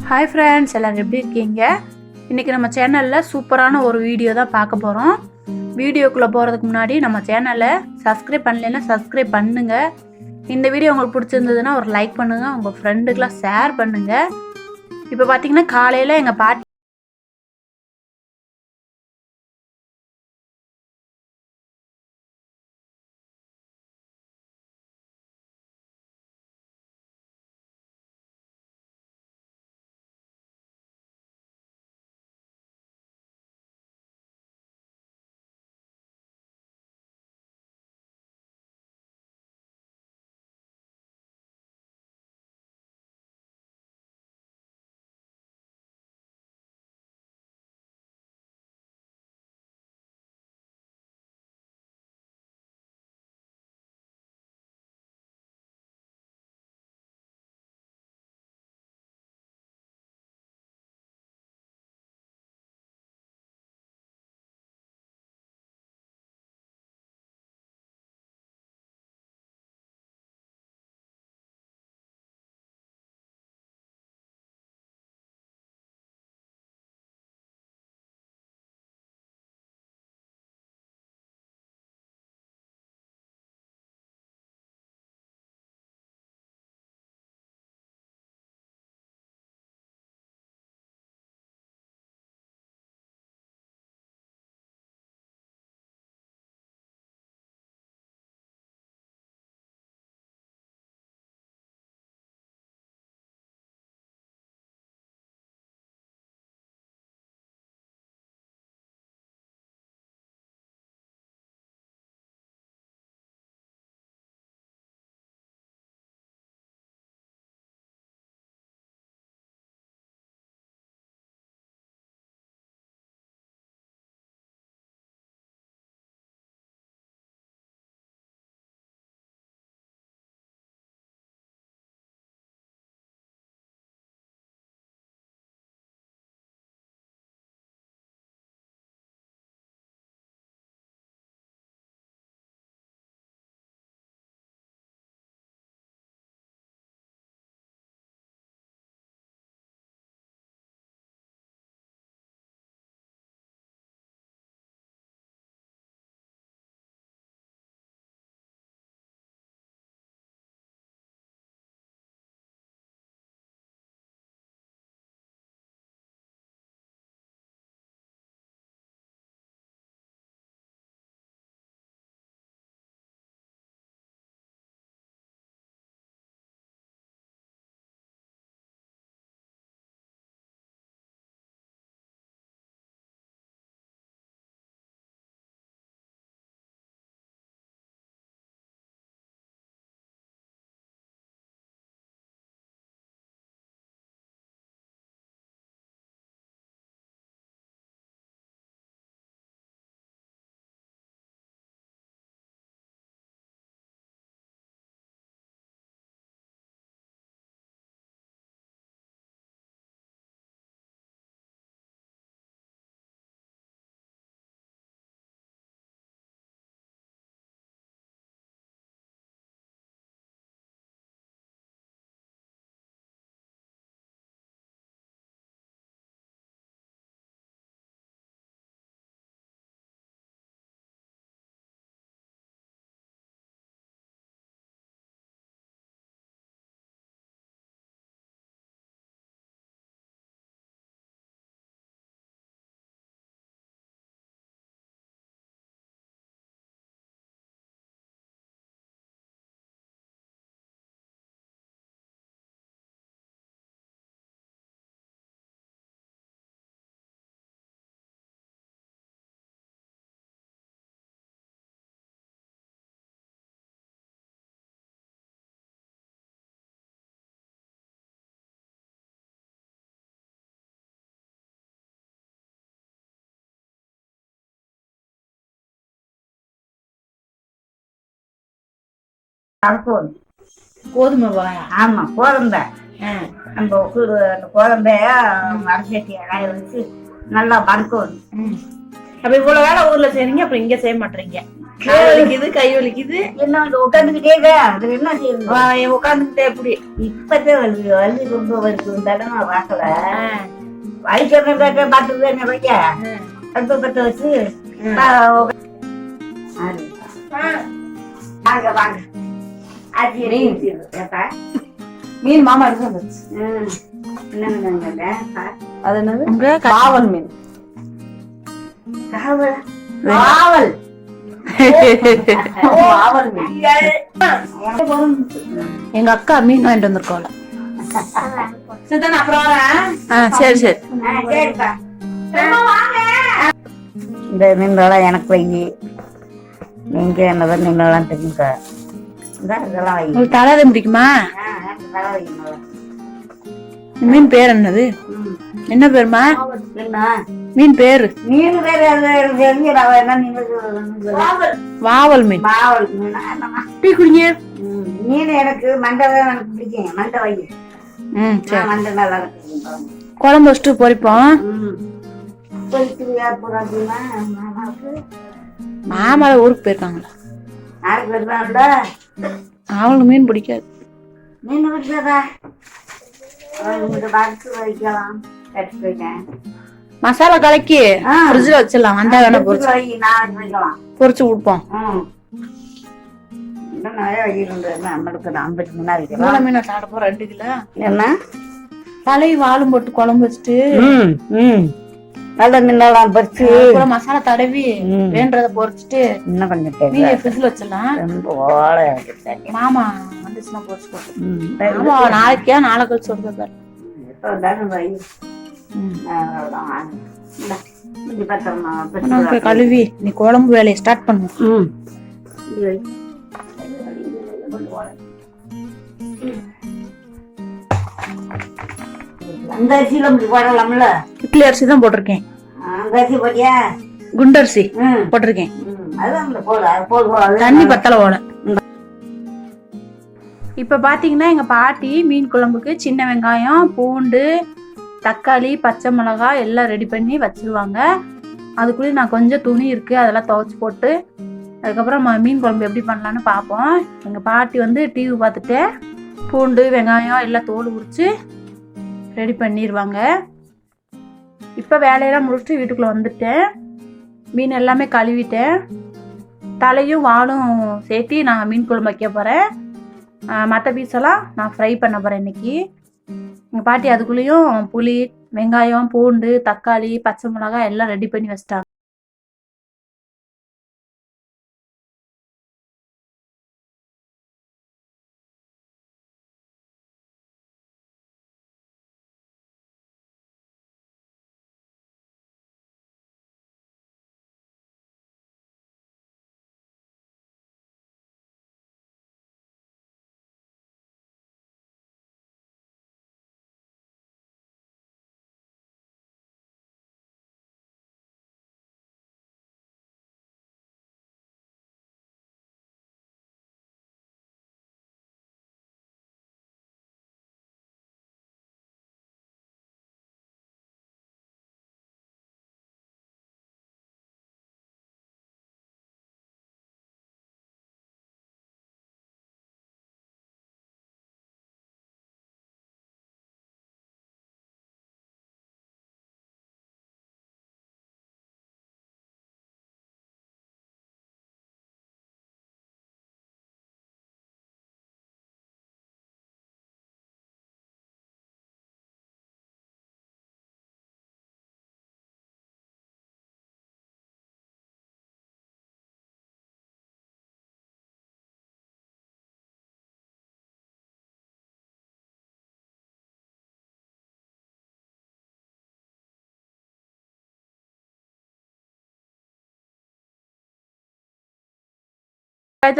Hi friends, எல்லோரும் எப்படி இருக்கீங்க? இன்றைக்கி நம்ம சேனலில் சூப்பரான ஒரு வீடியோ தான் பார்க்க போகிறோம். வீடியோக்குள்ளே போகிறதுக்கு முன்னாடி நம்ம சேனலை சப்ஸ்கிரைப் பண்ணலைன்னா சப்ஸ்கிரைப் பண்ணுங்கள். இந்த வீடியோ உங்களுக்கு பிடிச்சிருந்ததுன்னா ஒரு லைக் பண்ணுங்கள், உங்கள் ஃப்ரெண்டுக்கெலாம் ஷேர் பண்ணுங்கள். இப்போ பார்த்திங்கன்னா காலையில் எங்கள் பாட்டி கலப்போம். கோதுமை ஆமாம், கோதம்பை நம்ம அந்த கோதம்பைய அரைச்சட்டி காய வச்சு நல்லா வறுக்கணும். அப்போ இவ்வளோ வேலை ஊரில் செய்கிறீங்க, அப்புறம் இங்கே செய்ய மாட்டேறீங்க? கால் வலிக்குது, கை வலிக்குது. என்ன உட்காந்துக்கிட்டே அது என்ன செய்யுது? உட்காந்துக்கிட்டே எப்படி? இப்பதான் வருது, வலி ரொம்ப வருது. தடவை பார்க்கல. வலிக்கிறத பார்த்துட்டு என்ன வைக்க அடுப்பை பற்ற வச்சு வாங்க வாங்க. மீன் மாமா எடுத்து வந்துச்சு. அது என்னது? காவல் மீன். காவல் எங்க அக்கா மீன் வாங்கிட்டு வந்திருக்கோம்ல. சரி சரி. இந்த மீன்களாம் எனக்கு வை. நீங்க என்னதான் மீன்களாம் தெரியுங்க. இதெல்லாம் வை. உங்களுக்கு தலை பிடிக்குமா? மீன் பேர் என்னது? என்ன பேருமா மீன் பேரு? மீன் பேரு வாவல் மீன். வாவல் மீன். டீ குடிங்க. மீன் எனக்கு மண்டை எனக்கு பிடிக்கும். மண்டை வை. மண்டை நல்லா இருக்கு. குழம்பு வச்சுட்டு பொரிப்போம். மாமா ஊருக்கு போயிருக்காங்களா? யாருக்கு போயிருக்காங்களா? அவங்களுக்கு மீன் பிடிக்காது. மீன் பிடிக்காதா? வைக்கலாம். மசாலா கலக்கி ஃப்ரிட்ஜ்ல வச்சிடலாம். வந்தா வேணா பொரிச்சு வைக்கலாம். பொரிச்சு கொடுப்போம். மீனை சாப்பிட போறோம் 2 கிலோ. என்ன தலை வாழும் போட்டு குழம்பு வச்சுட்டு நல்ல மீனெல்லாம் பறிச்சு மசாலா தடவி வேண்டத பொரிச்சுட்டு என்ன பண்ணிட்டு மீனை ஃப்ரிட்ஜ்ல வச்சிடலாம். மாமா வந்துச்சுன்னா பொரிச்சு போட்டு மாமா நாளைக்கா நாளை கழிச்சு சொல்றது. கழுவி நீ குழம்பு வேலையை ஸ்டார்ட் பண்ணுவோம். அந்த அரிசியில போடலாம்ல. இட்லி அரிசி தான் போட்டிருக்கேன். அந்த அரிசி போட்டியா? குண்டரிசி போட்டிருக்கேன். தண்ணி பத்தல போல. இப்ப பாத்தீங்கன்னா எங்க பாட்டி மீன் குழம்புக்கு சின்ன வெங்காயம், பூண்டு, தக்காளி, பச்சை மிளகாய் எல்லாம் ரெடி பண்ணி வச்சிருவாங்க. அதுக்குள்ளேயே நான் கொஞ்சம் துணி இருக்கு, அதெல்லாம் துவைச்சு போட்டு அதுக்கப்புறம் மீன் குழம்பு எப்படி பண்ணலான்னு பார்ப்போம். எங்க பாட்டி வந்து டிவி பார்த்துட்டு பூண்டு வெங்காயம் எல்லாம் தோல் உரிச்சு ரெடி பண்ணிடுவாங்க. இப்போ வேலையெல்லாம் முடிச்சுட்டு வீட்டுக்குள்ளே வந்துட்டேன். மீன் எல்லாமே கழுவிட்டேன். தலையும் வாலும் சேர்த்து நான் மீன் குழம்பு வைக்க போகிறேன். மற்ற பீஸெல்லாம் நான் ஃப்ரை பண்ண போகிறேன் இன்னைக்கு. எங்கள் பாட்டி அதுக்குள்ளேயும் புளி, வெங்காயம், பூண்டு, தக்காளி, பச்சை மிளகாய் எல்லாம் ரெடி பண்ணி வச்சிட்டாங்க.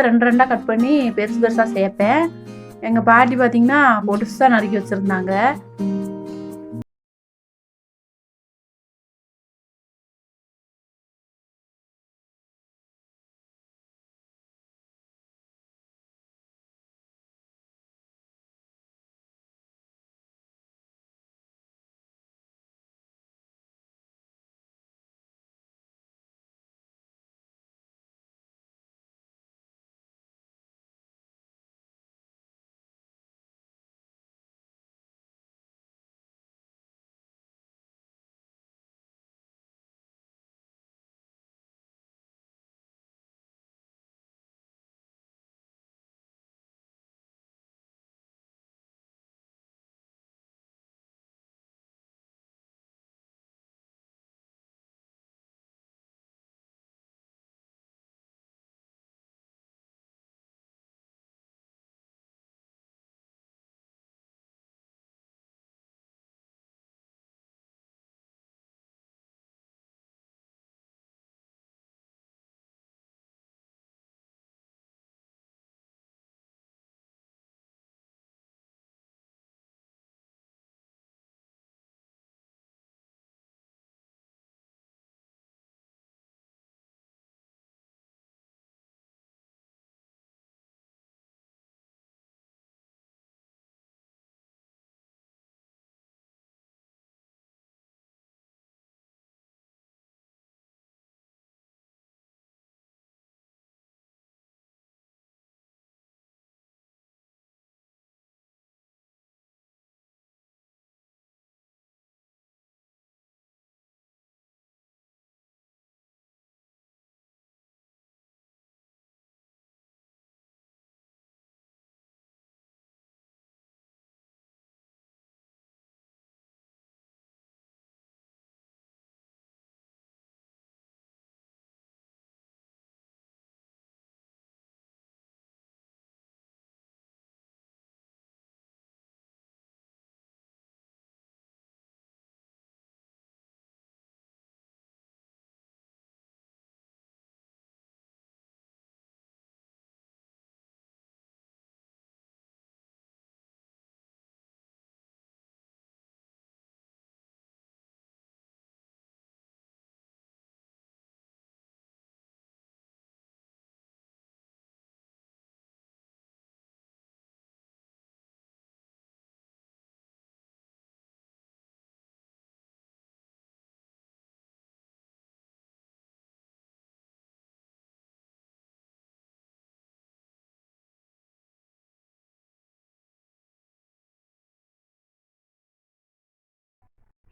ரெண்டு ரெண்டா கட் பண்ணி பெருசு பெருசா சேர்ப்பேன். எங்க பாட்டி பாத்தீங்கன்னா பொடுசா நறுக்கி வச்சிருந்தாங்க.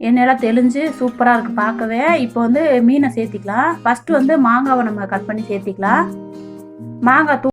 எண்ணெயெல்லாம் தெளிஞ்சு சூப்பராக இருக்குது பார்க்கவே. இப்போ வந்து மீனை சேர்த்திக்கலாம். ஃபஸ்ட்டு வந்து மாங்காவை நம்ம கட் பண்ணி சேர்த்திக்கலாம். மாங்காய்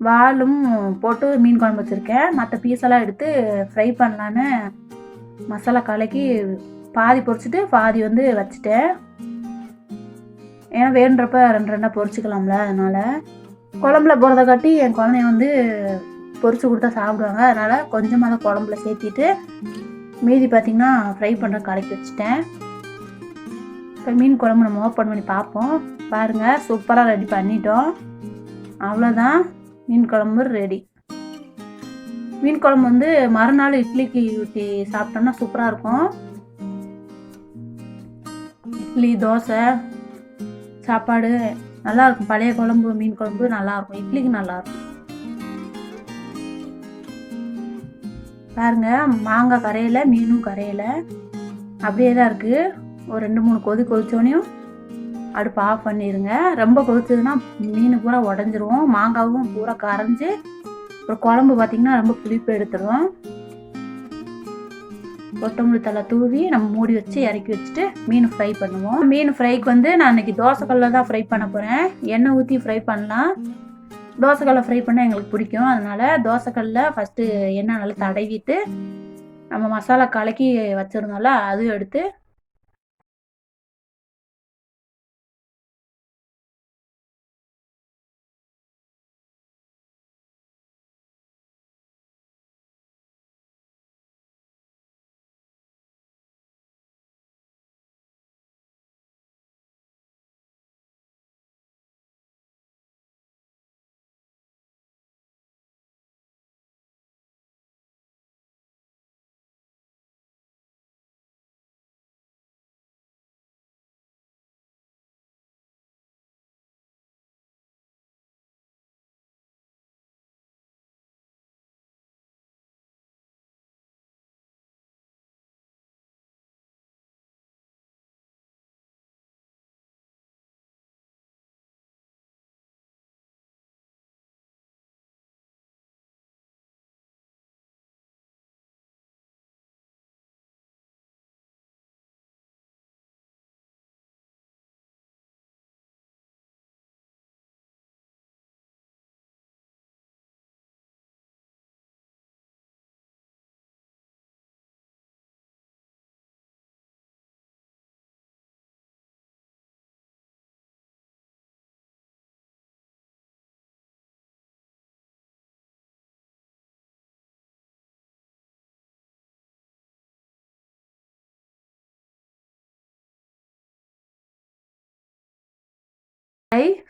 வாலும் போட்டு மீன் குழம்பு வச்சுருக்கேன். மற்ற பீஸெல்லாம் எடுத்து ஃப்ரை பண்ணலான்னு மசாலா கலக்கி பாதி பொரிச்சிட்டு பாதி வந்து வச்சுட்டேன். ஏன்னா வேணுன்றப்ப ரெண்டு ரெண்டாக பொரிச்சிக்கலாம்ல, அதனால் குழம்புல போகிறத காட்டி என் குழந்தைய வந்து பொரிச்சு கொடுத்தா சாப்பிடுவாங்க. அதனால் கொஞ்சமாக தான் குழம்புல சேர்த்திட்டு மீதி பார்த்திங்கன்னா ஃப்ரை பண்ணுற கலக்கி வச்சுட்டேன். இப்போ மீன் குழம்பு நம்ம ஓப்பன் பண்ணி பார்ப்போம். பாருங்கள், சூப்பராக ரெடி பண்ணிட்டோம். அவ்வளோதான், மீன் குழம்பு ரெடி. மீன் குழம்பு வந்து மறுநாள் இட்லிக்கு ஊற்றி சாப்பிட்டோம்னா சூப்பராக இருக்கும். இட்லி, தோசை, சாப்பாடு நல்லாயிருக்கும். பழைய குழம்பு, மீன் குழம்பு நல்லாயிருக்கும். இட்லிக்கு நல்லாயிருக்கும். பாருங்க, மாங்காய் கரையில, மீனும் கரையில அப்படியே தான் இருக்குது. ஒரு 2-3 கொதிச்சோனையும் அடுப்பு ஆஃப் பண்ணிடுங்க. ரொம்ப கொதிச்சதுன்னா மீன் பூரா உடஞ்சிரும். மாங்காவும் பூரா கரைஞ்சி அப்புறம் குழம்பு பார்த்திங்கன்னா ரொம்ப புளிப்பு எடுத்துடும். கொத்தமல்லி தலை தூவி நம்ம மூடி வச்சு இறக்கி வச்சுட்டு மீன் ஃப்ரை பண்ணுவோம். மீன் ஃப்ரைக்கு வந்து நான் இன்றைக்கி தோசைக்கல்லில் தான் ஃப்ரை பண்ண போகிறேன். எண்ணெய் ஊற்றி ஃப்ரை பண்ணலாம். தோசைக்கல்லில் ஃப்ரை பண்ணால் எங்களுக்கு பிடிக்கும். அதனால் தோசைக்கல்லில் ஃபஸ்ட்டு எண்ணெய் நல்லா தடவிட்டு நம்ம மசாலா கலக்கி வச்சுருந்தோம்ல அதுவும் எடுத்து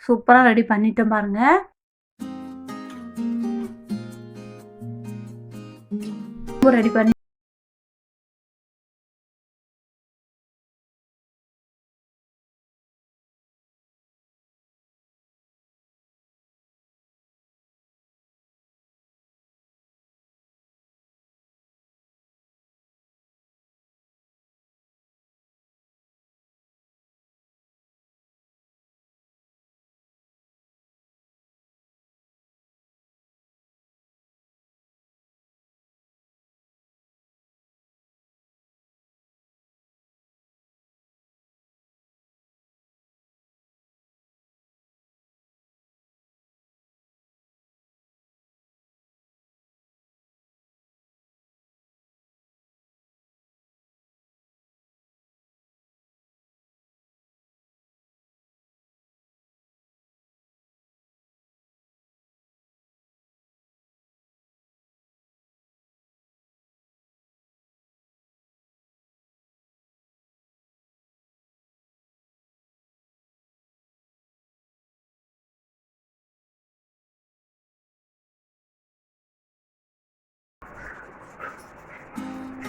சூப்பராக ரெடி பண்ணிட்டோம் பாருங்கள். ரெடி பண்ணி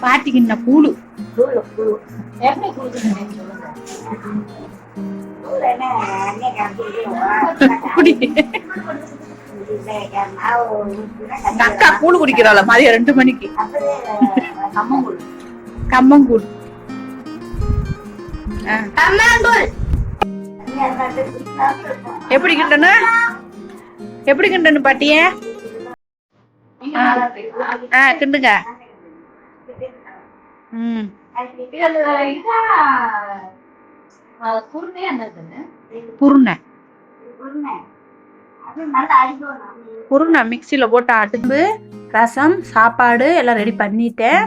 பாட்டிக்கு இன்ன கூழு. கூழு கூழு எப்படி கூழுன்னு சொல்லுங்க. கூழு என்ன குடி. அக்கா கூழு குடிக்கிறாள மதியம் 2 மணிக்கு. கம்மங்கூழ் கம்மங்கூழ். கம்மங்கூழ் எப்படி கிண்டனு? எப்படி கிண்டனு பாட்டியே? கிண்டுங்க. குருணை மிக்சியில் போட்டு ஆட்டு. ரசம் சாப்பாடு எல்லாம் ரெடி பண்ணிட்டேன்.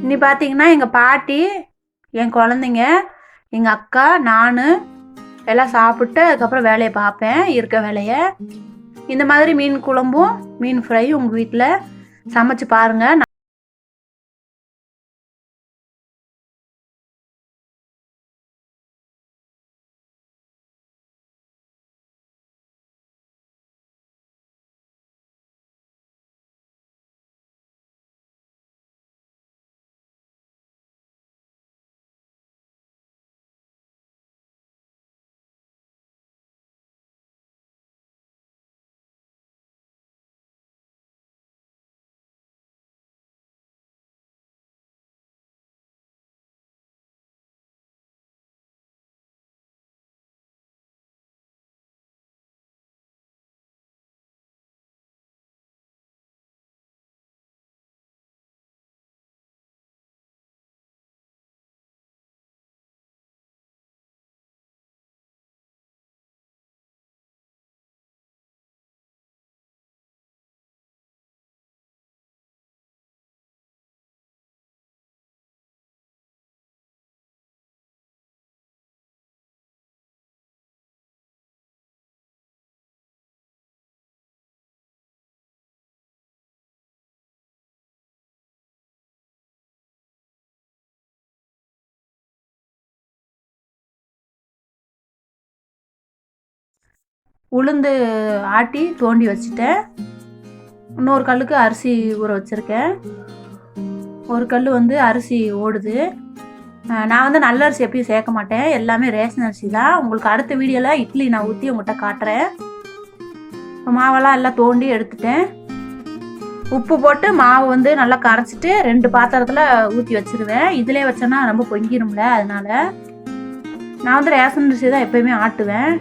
இன்னி பார்த்தீங்கன்னா எங்கள் பாட்டி, என் குழந்தைங்க, எங்கள் அக்கா, நான் எல்லாம் சாப்பிட்டு அதுக்கப்புறம் வேலையை பார்ப்பேன், இருக்க வேலையை. இந்த மாதிரி மீன் குழம்பும் மீன் ஃப்ரையும் உங்கள் வீட்டில் சமைச்சு பாருங்கள். உளுந்து ஆட்டி தோண்டி வச்சுட்டேன். இன்னொரு கல்லுக்கு அரிசி ஊற வச்சுருக்கேன். ஒரு கல் வந்து அரிசி ஓடுது. நான் வந்து நல்ல அரிசி எப்பயும் சேர்க்க மாட்டேன், எல்லாமே ரேஷன் அரிசி தான். உங்களுக்கு அடுத்த வீடியோவில் இட்லி நான் ஊற்றி உங்கள்கிட்ட காட்டுறேன். மாவெல்லாம் எல்லாம் தோண்டி எடுத்துட்டேன். உப்பு போட்டு மாவு வந்து நல்லா கரைச்சிட்டு 2 பாத்திரத்தில் ஊற்றி வச்சுருவேன். இதிலே வச்சேன்னா ரொம்ப பொங்கிடும்ல, அதனால் நான் வந்து ரேஷன் அரிசி தான் எப்போயுமே ஆட்டுவேன்.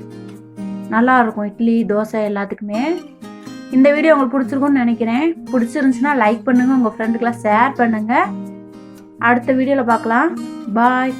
நல்லா இருக்கும் இட்லி தோசை எல்லாத்துக்குமே. இந்த வீடியோ உங்களுக்கு பிடிச்சிருக்கும்னு நினைக்கிறேன். பிடிச்சிருந்துச்சுன்னா லைக் பண்ணுங்கள், உங்கள் ஃப்ரெண்டுக்கெல்லாம் ஷேர் பண்ணுங்கள். அடுத்த வீடியோவில் பார்க்கலாம். பாய்.